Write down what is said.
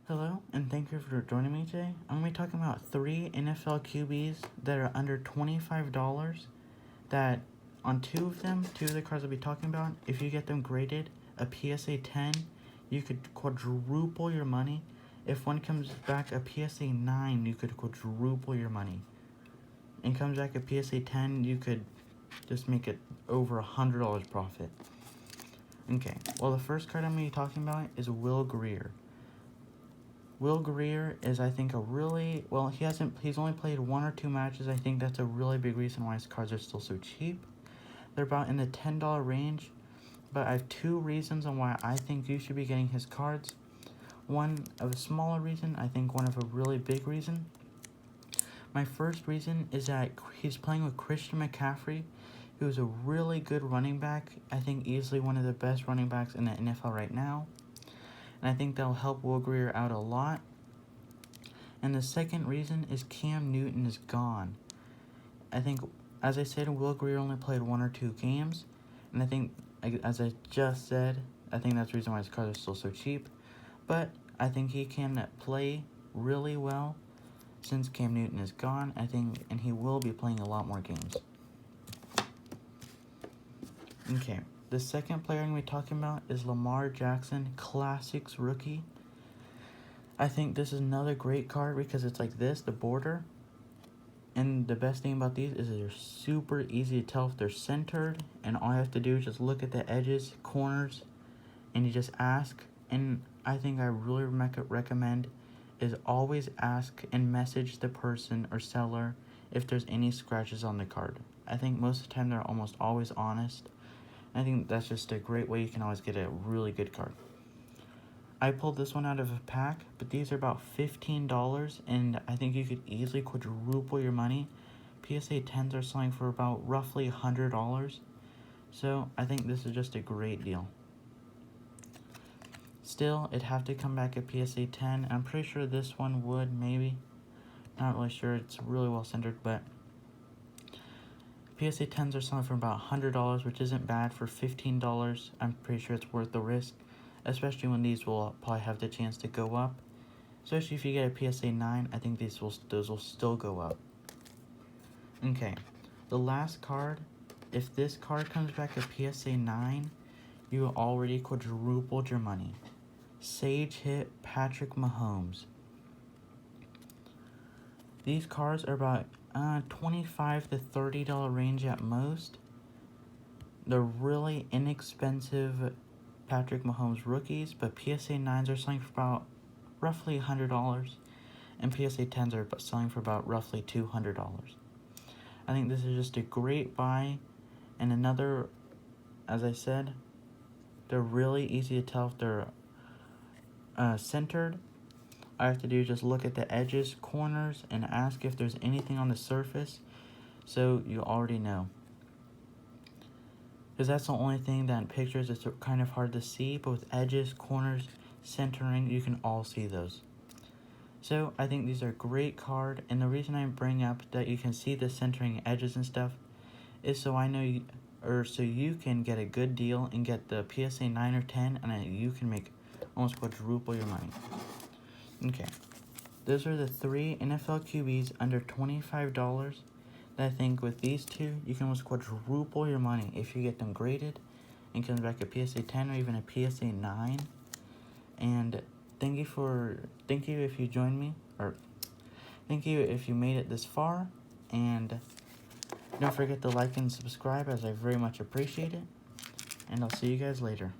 Hello, and thank you for joining me today. I'm going to be talking about 3 NFL QBs that are under $25 that on two of the cards I'll be talking about, if you get them graded a PSA 10, you could quadruple your money. If one comes back a PSA 9, you could quadruple your money. And comes back a PSA 10, you could just make it over $100 profit. Okay, well the first card I'm going to be talking about is Will Grier. Will Grier is, I think, he's only played 1 or 2 matches. I think that's a really big reason why his cards are still so cheap. They're about in the $10 range, but I have 2 reasons on why I think you should be getting his cards. One of a smaller reason, I think one of a really big reason. My first reason is that he's playing with Christian McCaffrey, who's a really good running back. I think easily one of the best running backs in the NFL right now. And I think that'll help Will Grier out a lot. And the second reason is Cam Newton is gone. I think, as I said, Will Grier only played 1 or 2 games. And I think, as I just said, I think that's the reason why his cards are still so cheap. But I think he can play really well since Cam Newton is gone. And he will be playing a lot more games. Okay. The second player I'm going to be talking about is Lamar Jackson, Classics rookie. I think this is another great card because it's like this, the border. And the best thing about these is they're super easy to tell if they're centered. And all you have to do is just look at the edges, corners, and you just ask. And I think I really recommend is always ask and message the person or seller if there's any scratches on the card. I think most of the time they're almost always honest. I think that's just a great way you can always get a really good card. I pulled this one out of a pack, but these are about $15, and I think you could easily quadruple your money. PSA 10s are selling for about roughly $100, so I think this is just a great deal. Still, it'd have to come back at PSA 10. I'm pretty sure this one would, maybe. Not really sure, it's really well centered, but PSA 10s are selling for about $100, which isn't bad for $15. I'm pretty sure it's worth the risk, especially when these will probably have the chance to go up. Especially if you get a PSA 9, I think those will still go up. Okay, the last card, if this card comes back a PSA 9, you already quadrupled your money. Sage hit Patrick Mahomes. These cards are about $25 to $30 range at most. They're really inexpensive Patrick Mahomes rookies, but PSA 9s are selling for about roughly $100, and PSA 10s are selling for about roughly $200. I think this is just a great buy, and another, as I said, they're really easy to tell if they're centered. All I have to do is just look at the edges, corners, and ask if there's anything on the surface, so you already know. Because that's the only thing that in pictures it's kind of hard to see, but with edges, corners, centering, you can all see those. So I think these are a great card, and the reason I bring up that you can see the centering edges and stuff is so I know so you can get a good deal and get the PSA 9 or 10, and you can make almost quadruple your money. Okay, those are the 3 NFL QBs under $25 that I think with these 2, you can almost quadruple your money if you get them graded and comes back a PSA 10 or even a PSA 9. And thank you if you joined me, or thank you if you made it this far, and don't forget to like and subscribe as I very much appreciate it, and I'll see you guys later.